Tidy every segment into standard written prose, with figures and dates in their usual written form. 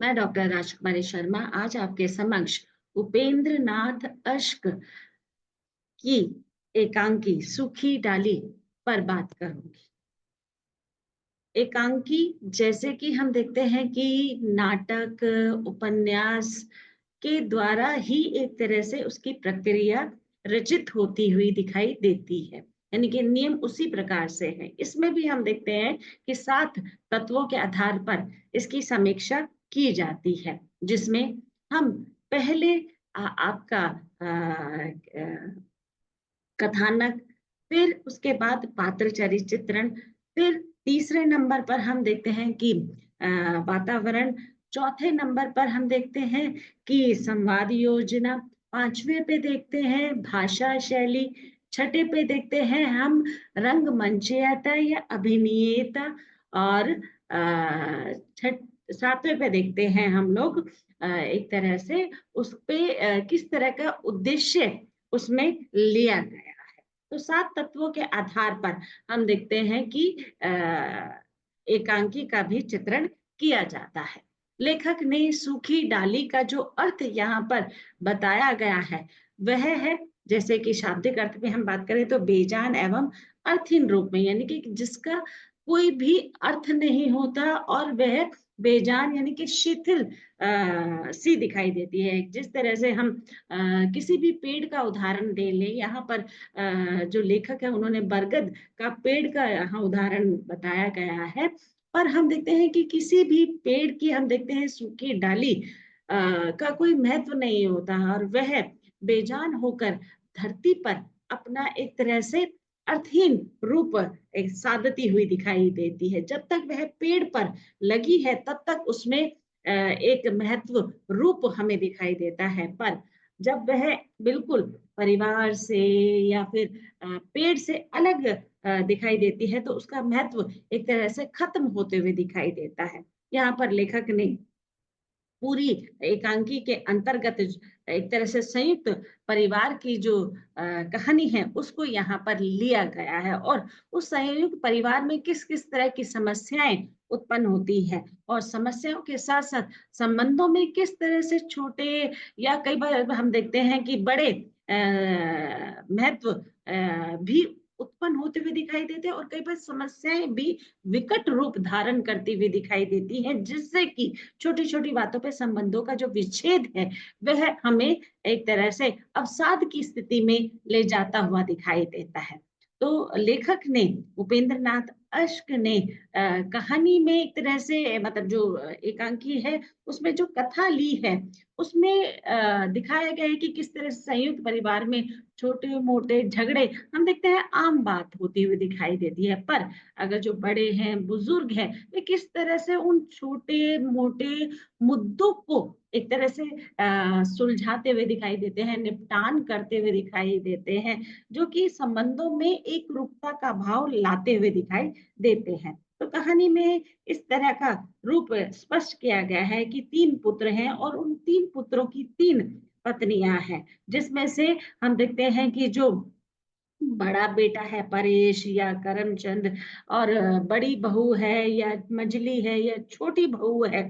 मैं डॉक्टर राजकुमारी शर्मा आज आपके समक्ष उपेंद्र नाथ अश्क की एकांकी सूखी डाली पर बात करूंगी। एकांकी जैसे कि हम देखते हैं कि नाटक उपन्यास के द्वारा ही एक तरह से उसकी प्रक्रिया रचित होती हुई दिखाई देती है, यानी कि नियम उसी प्रकार से है। इसमें भी हम देखते हैं कि 7 तत्वों के आधार पर इसकी समीक्षा की जाती है, जिसमें हम पहले आपका कथानक, फिर उसके बाद पात्र चरित्र चित्रण, फिर तीसरे नंबर पर हम देखते हैं कि वातावरण, चौथे नंबर पर हम देखते हैं कि संवाद योजना, पांचवें पे देखते हैं भाषा शैली, छठे पे देखते हैं हम रंगमंचयता या अभिनयता, और छठ सातवें पे देखते हैं हम लोग एक तरह से उस पे किस तरह का उद्देश्य उसमें लिया गया। तो 7 तत्वों के आधार पर हम देखते हैं कि एकांकी का भी चित्रण किया जाता है। लेखक ने सूखी डाली का जो अर्थ यहाँ पर बताया गया है वह है, जैसे कि शाब्दिक अर्थ में हम बात करें तो बेजान एवं अर्थहीन रूप में, यानी कि जिसका कोई भी अर्थ नहीं होता और वह बेजान यानी कि शिथिल सी दिखाई देती है। जिस तरह से हम किसी भी पेड़ का उदाहरण दे लें, यहाँ पर जो लेखक है उन्होंने बरगद का पेड़ का यहाँ उदाहरण बताया गया है, पर हम देखते हैं कि किसी भी पेड़ की हम देखते हैं सूखी डाली का कोई महत्व नहीं होता और वह बेजान होकर धरती पर अपना एक तरह से अर्थहीन रूप एक साधती हुई दिखाई देती है। जब तक वह पेड़ पर लगी है तब तक उसमें एक महत्व रूप हमें दिखाई देता है, पर जब वह बिल्कुल परिवार से या फिर पेड़ से अलग दिखाई देती है तो उसका महत्व एक तरह से खत्म होते हुए दिखाई देता है। यहाँ पर लेखक ने पूरी एकांकी के अंतर्गत एक तरह से संयुक्त परिवार की जो कहानी है उसको यहाँ पर लिया गया है, और उस संयुक्त परिवार में किस किस तरह की समस्याएं उत्पन्न होती हैं और समस्याओं के साथ साथ संबंधों में किस तरह से छोटे या कई बार हम देखते हैं कि बड़े महत्व भी उत्पन्न होते हुए दिखाई देते हैं और कई बार समस्याएं भी विकट रूप धारण करती हुई दिखाई देती हैं, जिससे कि छोटी छोटी बातों पे संबंधों का जो विच्छेद है वह हमें एक तरह से अवसाद की स्थिति में ले जाता हुआ दिखाई देता है। तो लेखक ने उपेंद्र नाथ अश्क ने कहानी में एक तरह से मतलब जो एकांकी है उसमें जो कथा ली है उसमें दिखाया गया है कि किस तरह से संयुक्त परिवार में छोटे मोटे झगड़े हम देखते हैं आम बात होती हुई दिखाई देती है, पर अगर जो बड़े हैं बुजुर्ग हैं वे किस तरह से उन छोटे मोटे मुद्दों को एक तरह से सुलझाते हुए दिखाई देते हैं, निपटान करते हुए दिखाई देते हैं, जो कि संबंधों में एक रूपता का भाव लाते हुए दिखाई देते हैं। तो कहानी में इस तरह का रूप स्पष्ट किया गया है कि 3 पुत्र हैं और उन 3 पुत्रों की 3 पत्नियां हैं, जिसमें से हम देखते हैं कि जो बड़ा बेटा है परेश या करमचंद, और बड़ी बहू है या मजली है या छोटी बहू है,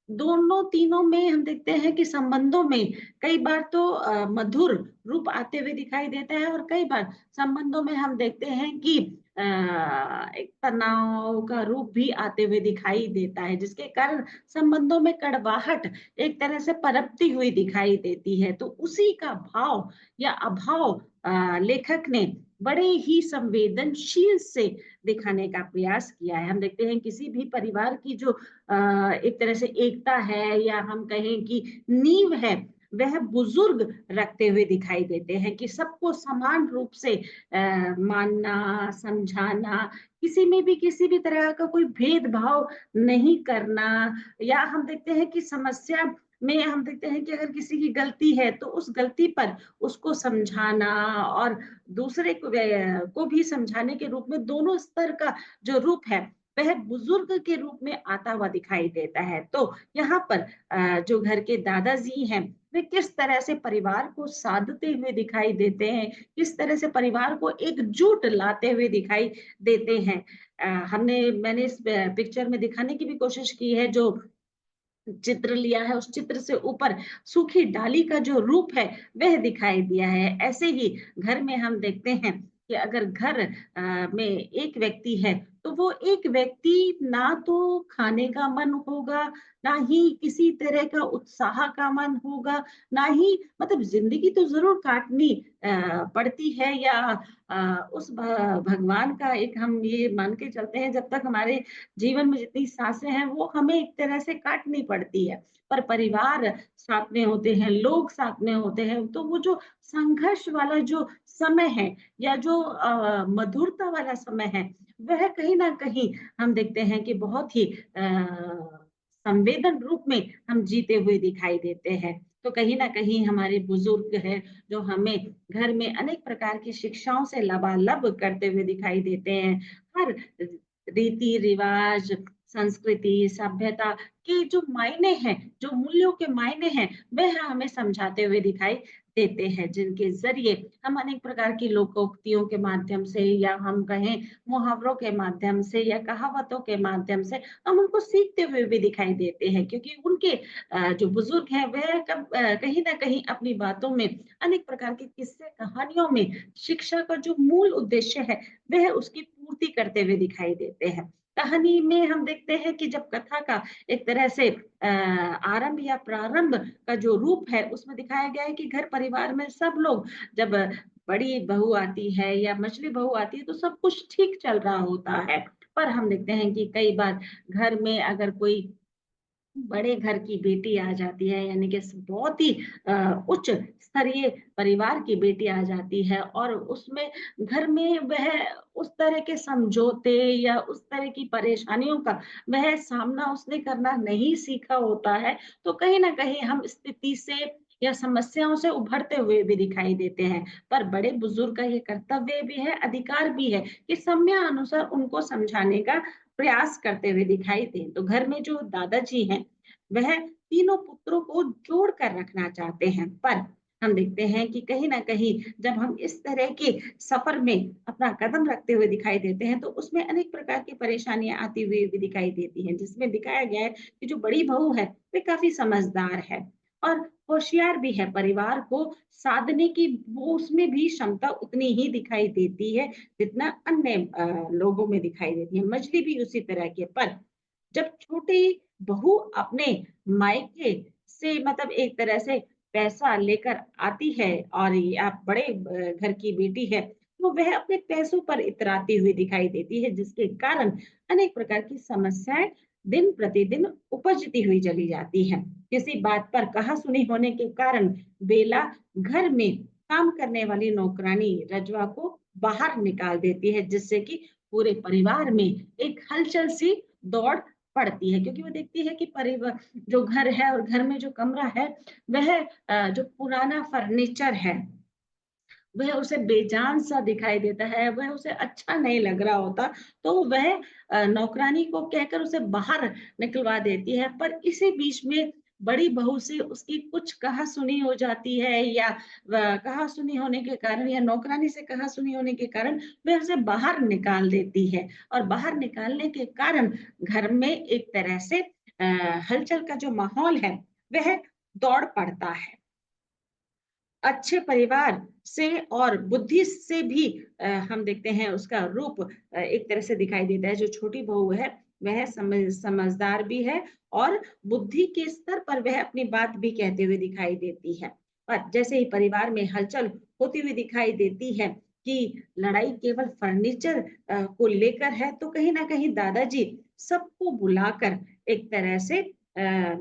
दोनों तीनों में हम देखते हैं कि संबंधों में कई बार तो मधुर रूप आते हुए दिखाई देता है और कई बार संबंधों में हम देखते हैं कि एक तनाव का रूप भी आते हुए दिखाई देता है, जिसके कारण संबंधों में कड़वाहट एक तरह से पनपती हुई दिखाई देती है। तो उसी का भाव या अभाव लेखक ने बड़े ही संवेदनशील से दिखाने का प्रयास किया है। हम देखते हैं किसी भी परिवार की जो एक तरह से एकता है या हम कहें कि नींव है वह बुजुर्ग रखते हुए दिखाई देते हैं कि सबको समान रूप से मानना समझाना, किसी में भी किसी भी तरह का कोई भेदभाव नहीं करना, या हम देखते हैं कि समस्या में हम देखते हैं कि अगर किसी की गलती है तो उस गलती पर उसको समझाना और दूसरे को भी समझाने के रूप में दोनों स्तर का जो रूप है वह बुजुर्ग के रूप में आता हुआ दिखाई देता है। तो यहाँ पर जो घर के दादाजी हैं वे किस तरह से परिवार को साधते हुए दिखाई देते हैं, किस तरह से परिवार को एकजुट लाते हुए दिखाई देते हैं। मैंने इस पिक्चर में दिखाने की भी कोशिश की है जो चित्र लिया है, उस चित्र से ऊपर सूखी डाली का जो रूप है, वह दिखाई दिया है। ऐसे ही घर में हम देखते हैं कि अगर घर में एक व्यक्ति है, तो वो एक व्यक्ति ना तो खाने का मन होगा, ना ही किसी तरह का उत्साह का मन होगा, ना ही मतलब ज़िंदगी तो ज़रूर काटनी पड़ती है, या उस भगवान का एक हम ये मान के चलते हैं, जब तक हमारे जीवन में जितनी साँसें हैं, वो हमें एक तरह से काटनी पड़ती है। पर परिवार साथ में होते हैं, लोग साथ में होते हैं, तो वो जो संघर्ष वाला जो समय है, या जो मधुरता वाला समय है, वह कहीं न कहीं हम देखते हैं कि बहुत ही संवेदन रूप में हम जीते हुए दिखाई देते हैं। तो कहीं न कहीं हमारे बुजुर्ग हैं, जो हमें घर में अनेक प्रकार की शिक्षाओं से लबालब करते हुए दिखाई देते हैं। हर रीति-रिवाज, संस्कृति, सभ्यता के जो मायने हैं, जो मूल्यों के मायने हैं, वह हमें समझाते हुए दिखाई देते हैं, जिनके ज़रिए हम अनेक प्रकार की लोकोक्तियों के माध्यम से, या हम कहें मुहावरों के माध्यम से, या कहावतों के माध्यम से हम उनको सीखते हुए भी दिखाई देते हैं, क्योंकि उनके जो बुजुर्ग हैं, वह कहीं न कहीं अपनी बातों में अनेक प्रकार के किस्से कहानियों में शिक्षा का जो मूल उद्देश्य है, वह उसकी पूर्ति करते हुए दिखाई देते हैं। कहानी में हम देखते हैं कि जब कथा का एक तरह से आरंभ या प्रारंभ का जो रूप है, उसमें दिखाया गया है कि घर परिवार में सब लोग, जब बड़ी बहू आती है या मझली बहू आती है, तो सब कुछ ठीक चल रहा होता है। पर हम देखते हैं कि कई बार घर में अगर कोई बड़े घर की बेटी आ जाती है, यानी कि बहुत ही उच्च स्तरीय परिवार की बेटी आ जाती है, और उसमें घर में वह उस तरह के समझौते या उस तरह की परेशानियों का वह सामना उसने करना नहीं सीखा होता है, तो कहीं न कहीं हम स्थिति से या समस्याओं से उभरते हुए भी दिखाई देते हैं। पर बड़े-बुजुर्ग का ये कर्तव्य भी है, अधिकार भी है कि समयानुसार उनको समझाने का प्रयास करते हुए दिखाई दें। तो घर में जो दादाजी हैं, वह तीनों पुत्रों को जोड़ कर रखना चाहते हैं। पर हम देखते हैं कि कहीं न कहीं जब हम इस तरह के सफ़र में अपना कदम रखते हुए दिखाई देते हैं, तो उसमें अनेक प्रकार की परेशानियाँ आती हुई भी दिखाई देती हैं। जिसमें दिखाया गया है कि जो बड़ी बहू है, वह काफ़ी समझदार है और होशियार भी है। परिवार को साधने की वो उसमें भी क्षमता उतनी ही दिखाई देती है, जितना अन्य लोगों में दिखाई देती है। मछली भी उसी तरह की है। पर जब छोटी बहू अपने मायके से मतलब एक तरह से पैसा लेकर आती है, और ये आप बड़े घर की बेटी है, तो वह अपने पैसों पर इतराती हुई दिखाई देती है, जिसके कारण अनेक प्रकार की समस्याएँ दिन प्रतिदिन उपजती हुई चली जाती हैं। किसी बात पर कहा-सुनी होने के कारण बेला घर में काम करने वाली नौकरानी रजवा को बाहर निकाल देती है, जिससे कि पूरे परिवार में एक हलचल सी दौड़ पड़ती है, क्योंकि वो देखती है कि जो घर है और घर में जो कमरा है, वह जो पुराना फर्नीचर है, वह उसे बेजान-सा दिखाई देता है, वह उसे अच्छा नहीं लग रहा होता, तो वह नौकरानी को कहकर उसे बाहर निकलवा देती है। पर इसी बीच में बड़ी बहू से उसकी कुछ कहा-सुनी हो जाती है, या कहा-सुनी होने के कारण, या नौकरानी से कहा-सुनी होने के कारण वह उसे बाहर निकाल देती है, और बाहर निकालने के कारण घर में एक तरह से हलचल का जो माहौल है, वह दौड़ पड़ता है। अच्छे परिवार से और बुद्धि से भी हम देखते हैं उसका रूप एक तरह से दिखाई देता है। जो छोटी बहू है, वह समझदार भी है, और बुद्धि के स्तर पर वह अपनी बात भी कहते हुए दिखाई देती है। पर जैसे ही परिवार में हलचल होती हुई दिखाई देती है कि लड़ाई केवल फर्नीचर को लेकर है, तो कहीं न कहीं दादाजी सबको बुलाकर एक तरह से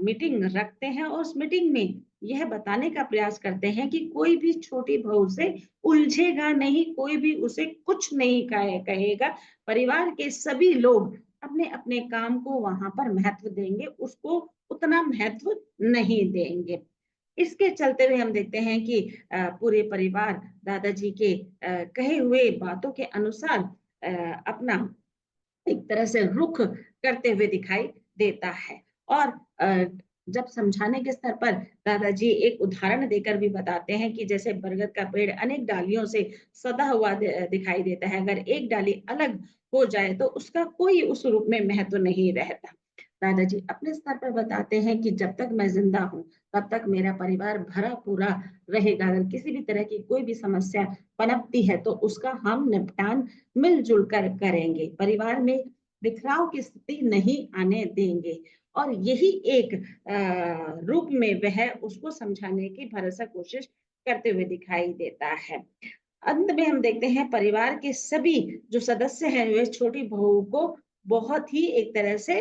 मीटिंग रखते हैं, और उस मीटिंग में यह बताने का प्रयास करते हैं कि कोई भी छोटी बहू से उलझेगा नहीं, कोई भी उसे कुछ नहीं कहेगा। परिवार के सभी लोग अपने-अपने काम को वहाँ पर महत्व देंगे, उसको उतना महत्व नहीं देंगे। इसके चलते हुए हम देखते हैं कि पूरे परिवार दादाजी के कहे हुए बातों के अनुसार अपना एक तरह से रुख करते हुए दिखाई देता है। और अ, जब समझाने के स्तर पर दादाजी एक उदाहरण देकर भी बताते हैं कि जैसे बरगद का पेड़ अनेक डालियों से सदा हुआ दिखाई देता है। अगर एक डाली अलग हो जाए, तो उसका कोई उस रूप में महत्व नहीं रहता। दादाजी अपने स्तर पर बताते हैं कि जब तक मैं ज़िंदा हूँ, तब तक मेरा परिवार भरा-पूरा रहेगा। अगर किसी भी तरह की कोई भी समस्या पनपती है, तो उसका हम निपटान मिल-जुल कर करेंगे। परिवार में बिखराव की स्थिति नहीं आने देंगे और यही एक रूप में वह उसको समझाने की भरसक कोशिश करते हुए दिखाई देता है। अंत में हम देखते हैं परिवार के सभी जो सदस्य हैं वे छोटी बहू को बहुत ही एक तरह से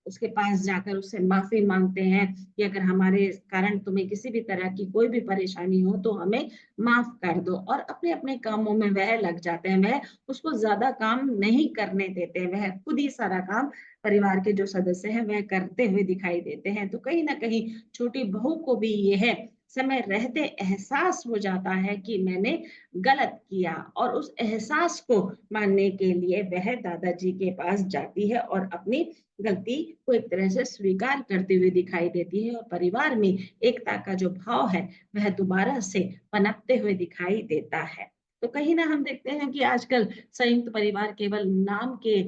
उसके पास जाकर उससे माफ़ी माँगते हैं कि अगर हमारे कारण तुम्हें किसी भी तरह की कोई भी परेशानी हो तो हमें माफ़ कर दो और अपने-अपने कामों में वह लग जाते हैं। वह उसको ज़्यादा काम नहीं करने देते हैं, वह खुद ही सारा काम परिवार के जो सदस्य हैं वह करते हुए दिखाई देते हैं। तो कहीं न कहीं छोटी बहू को भी यह समय रहते एहसास हो जाता है कि मैंने गलत किया और उस एहसास को मानने के लिए वह दादाजी के पास जाती है और अपनी गलती को एक तरह से स्वीकार करती हुई दिखाई देती है और परिवार में एकता का जो भाव है वह दोबारा से पनपते हुए दिखाई देता है। तो कहीं ना हम देखते हैं कि आजकल संयुक्त परिवार केवल नाम के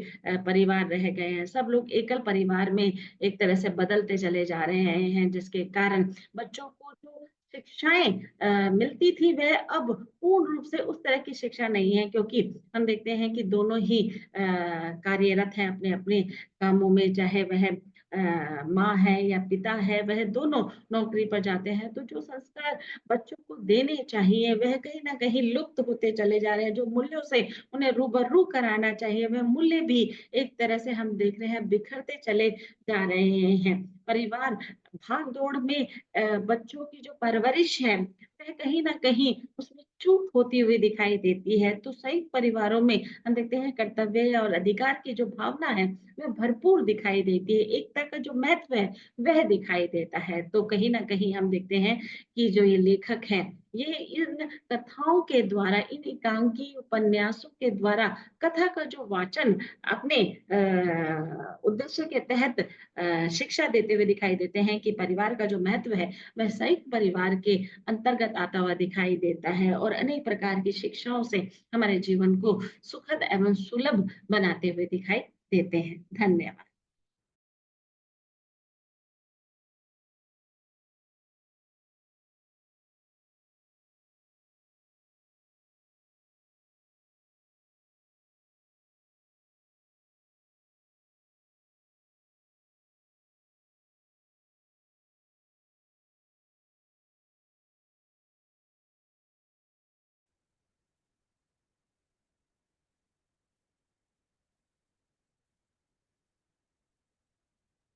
परिवार रह गए हैं। सब लोग एकल परिवार में एक तरह से बदलते चले जा रहे हैं जिसके कारण बच्चों को जो शिक्षाएँ मिलती थी वह अब पूर्ण रूप से उस तरह की शिक्षा नहीं है क्योंकि हम देखते हैं कि दोनों ही कार्यरत हैं अपने-अपने कामों में, चाहे वह माँ है या पिता है, वह दोनों नौकरी पर जाते हैं। तो जो संस्कार बच्चों को देने चाहिए वह कहीं न कहीं लुप्त होते चले जा रहे हैं। जो मूल्यों से उन्हें रूबरू कराना चाहिए वह मूल्य भी एक तरह से हम देख रहे हैं बिखरते चले जा रहे हैं। परिवार भाग-दौड़ में बच्चों की जो परवरिश है, वह कहीं न कहीं उसमें चूक होती हुई दिखाई देती है। तो संयुक्त परिवारों में हम देखते हैं कर्तव्य और अधिकार की जो भावना है, वह भरपूर दिखाई देती है। एकता का जो महत्व है, वह दिखाई देता है। तो कहीं न कहीं हम देखते हैं कि जो ये लेखक हैं, ये इन कथाओं के द्वारा, इन एकांकी उपन्यासों के द्वारा कथा का जो वाचन अपने उद्देश्य के तहत शिक्षा देते हुए दिखाई देते हैं कि परिवार का जो महत्व है, वह संयुक्त परिवार के अंतर्गत आता हुआ दिखाई देता है और अनेक प्रकार की शिक्षाओं से हमारे जीवन को सुखद एवं सुलभ बनाते हुए दिखाई देते हैं। धन्यवाद।